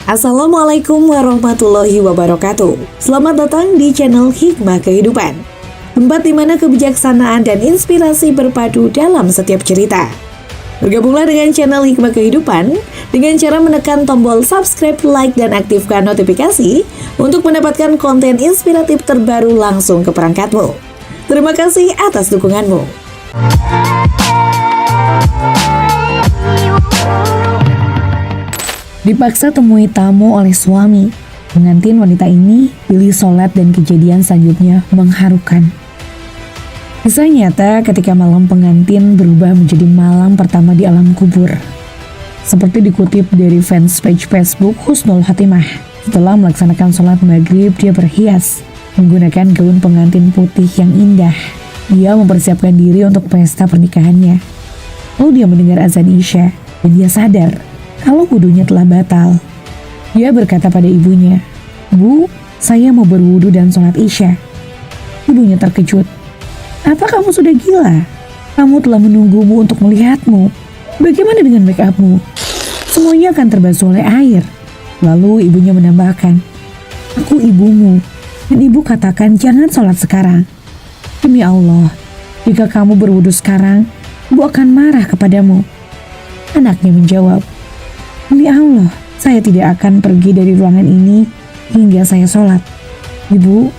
Assalamualaikum warahmatullahi wabarakatuh. Selamat datang di channel Hikmah Kehidupan, tempat di mana kebijaksanaan dan inspirasi berpadu dalam setiap cerita. Bergabunglah dengan channel Hikmah Kehidupan dengan cara menekan tombol subscribe, like, dan aktifkan notifikasi untuk mendapatkan konten inspiratif terbaru langsung ke perangkatmu. Terima kasih atas dukunganmu. Dipaksa temui tamu oleh suami, pengantin wanita ini pilih sholat dan kejadian selanjutnya mengharukan. Kisah nyata ketika malam pengantin berubah menjadi malam pertama di alam kubur. Seperti dikutip dari fanspage Facebook Husnul Hatimah, setelah melaksanakan sholat maghrib dia berhias, menggunakan gaun pengantin putih yang indah. Dia mempersiapkan diri untuk pesta pernikahannya. Lalu dia mendengar azan Isya dan dia sadar kalau wudunya telah batal. Dia berkata pada ibunya, "Bu, saya mau berwudu dan sholat Isya." Ibunya terkejut. "Apa kamu sudah gila? Kamu telah menunggumu untuk melihatmu. Bagaimana dengan make upmu? Semuanya akan terbasuh oleh air." Lalu ibunya menambahkan, "Aku ibumu, dan ibu katakan jangan sholat sekarang. Demi Allah, jika kamu berwudu sekarang, ibu akan marah kepadamu." Anaknya menjawab, "Demi Allah, saya tidak akan pergi dari ruangan ini hingga saya sholat. Ibu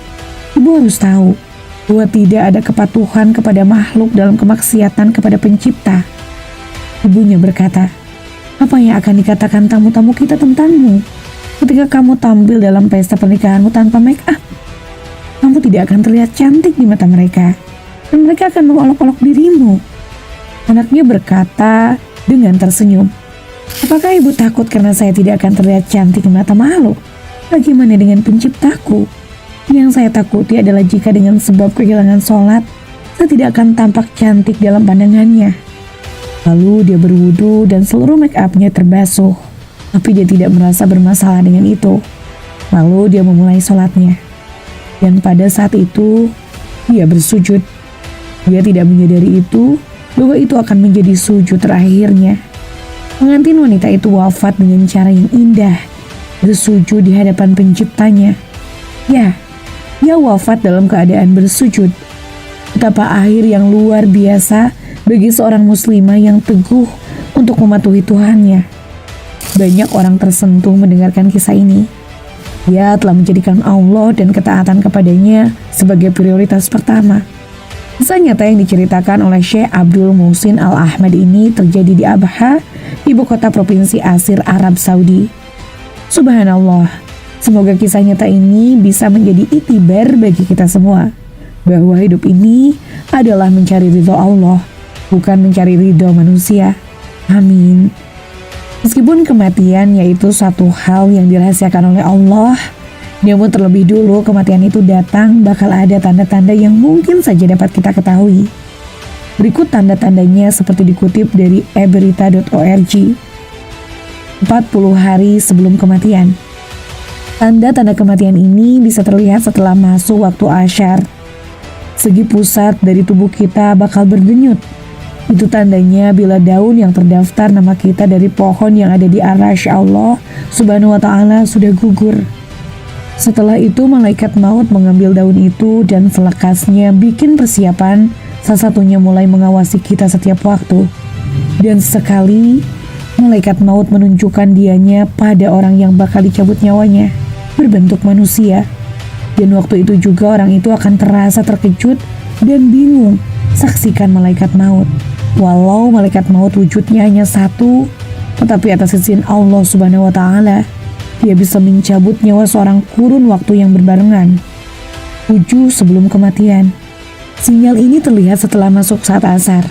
harus tahu bahwa tidak ada kepatuhan kepada makhluk dalam kemaksiatan kepada pencipta." Ibunya berkata, "Apa yang akan dikatakan tamu-tamu kita tentangmu ketika kamu tampil dalam pesta pernikahanmu tanpa make up? Kamu tidak akan terlihat cantik di mata mereka, dan mereka akan mengolok-olok dirimu." Anaknya berkata dengan tersenyum, "Apakah ibu takut karena saya tidak akan terlihat cantik di mata makhluk? Bagaimana dengan penciptaku? Yang saya takuti adalah jika dengan sebab kehilangan sholat, saya tidak akan tampak cantik dalam pandangannya." Lalu dia berwudu dan seluruh make upnya terbasuh. Tapi dia tidak merasa bermasalah dengan itu. Lalu dia memulai sholatnya. Dan pada saat itu, dia bersujud. Dia tidak menyadari bahwa itu akan menjadi sujud terakhirnya. Pengantin wanita itu wafat dengan cara yang indah, bersujud di hadapan penciptanya. Ya, dia wafat dalam keadaan bersujud. Betapa akhir yang luar biasa bagi seorang muslimah yang teguh untuk mematuhi Tuhannya. Banyak orang tersentuh mendengarkan kisah ini. Dia telah menjadikan Allah dan ketaatan kepadanya sebagai prioritas pertama. Kisah nyata yang diceritakan oleh Syekh Abdul Muhsin Al-Ahmad ini terjadi di Abha, ibu kota provinsi Asir, Arab Saudi. Subhanallah, semoga kisah nyata ini bisa menjadi itibar bagi kita semua, bahwa hidup ini adalah mencari ridho Allah, bukan mencari ridho manusia. Amin. Meskipun kematian yaitu satu hal yang dirahasiakan oleh Allah, namun terlebih dulu kematian itu datang bakal ada tanda-tanda yang mungkin saja dapat kita ketahui. Berikut tanda-tandanya seperti dikutip dari eberita.org. 40 hari sebelum kematian. Tanda-tanda kematian ini bisa terlihat setelah masuk waktu asyar. Segi pusat dari tubuh kita bakal berdenyut. Itu tandanya bila daun yang terdaftar nama kita dari pohon yang ada di arasy Allah Subhanahu wa ta'ala sudah gugur. Setelah itu malaikat maut mengambil daun itu dan selekasnya bikin persiapan, salah satunya mulai mengawasi kita setiap waktu. Dan sekali malaikat maut menunjukkan dianya pada orang yang bakal dicabut nyawanya, berbentuk manusia. Dan waktu itu juga orang itu akan terasa terkejut dan bingung saksikan malaikat maut. Walau malaikat maut wujudnya hanya satu, tetapi atas izin Allah Subhanahu wa ta'ala, dia bisa mencabut nyawa seorang kurun waktu yang berbarengan. 7 sebelum kematian. Sinyal ini terlihat setelah masuk saat asar.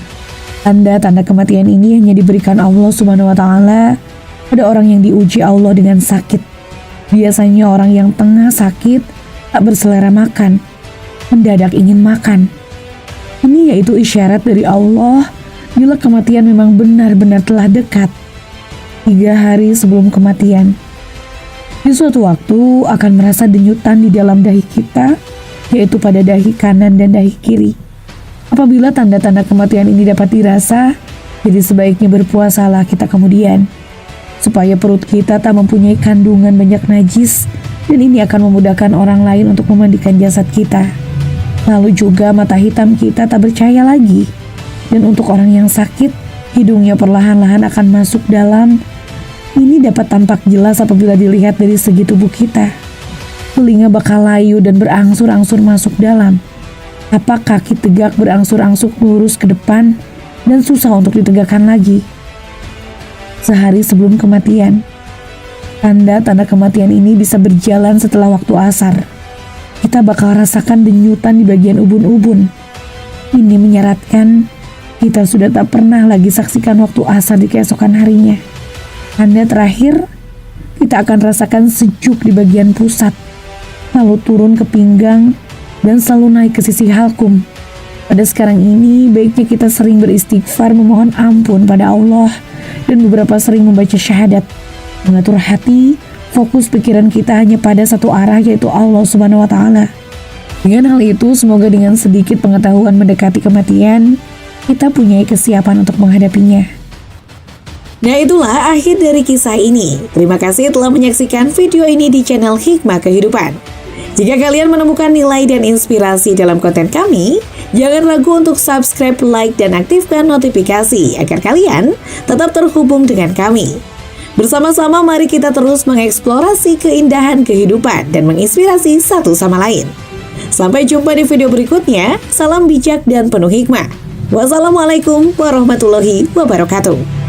Tanda-tanda kematian ini hanya diberikan Allah Subhanahu wa ta'ala pada orang yang diuji Allah dengan sakit. Biasanya orang yang tengah sakit tak berselera makan, mendadak ingin makan. Ini yaitu isyarat dari Allah bila kematian memang benar-benar telah dekat. 3 hari sebelum kematian. Di suatu waktu akan merasa denyutan di dalam dahi kita, yaitu pada dahi kanan dan dahi kiri. Apabila tanda-tanda kematian ini dapat dirasa, jadi sebaiknya berpuasalah kita kemudian. supaya perut kita tak mempunyai kandungan banyak najis, dan ini akan memudahkan orang lain untuk memandikan jasad kita. Lalu juga mata hitam kita tak bercahaya lagi, dan untuk orang yang sakit, hidungnya perlahan-lahan akan masuk dalam. Ini dapat tampak jelas apabila dilihat dari segi tubuh kita. Telinga bakal layu dan berangsur-angsur masuk dalam. Apa kaki tegak berangsur-angsur lurus ke depan dan susah untuk ditegakkan lagi. Sehari sebelum kematian, tanda-tanda kematian ini bisa berjalan setelah waktu asar. Kita bakal rasakan denyutan di bagian ubun-ubun. Ini menyeratkan kita sudah tak pernah lagi saksikan waktu asar di keesokan harinya. Tanda terakhir, kita akan rasakan sejuk di bagian pusat, lalu turun ke pinggang, dan selalu naik ke sisi halkum. Pada sekarang ini, baiknya kita sering beristighfar memohon ampun pada Allah dan beberapa sering membaca syahadat, mengatur hati, fokus pikiran kita hanya pada satu arah, yaitu Allah Subhanahu wa Ta'ala. Dengan hal itu, semoga dengan sedikit pengetahuan mendekati kematian, kita punya kesiapan untuk menghadapinya. Nah, itulah akhir dari kisah ini. Terima kasih telah menyaksikan video ini di channel Hikmah Kehidupan. Jika kalian menemukan nilai dan inspirasi dalam konten kami, jangan ragu untuk subscribe, like, dan aktifkan notifikasi agar kalian tetap terhubung dengan kami. Bersama-sama mari kita terus mengeksplorasi keindahan kehidupan dan menginspirasi satu sama lain. Sampai jumpa di video berikutnya. Salam bijak dan penuh hikmah. Wassalamualaikum warahmatullahi wabarakatuh.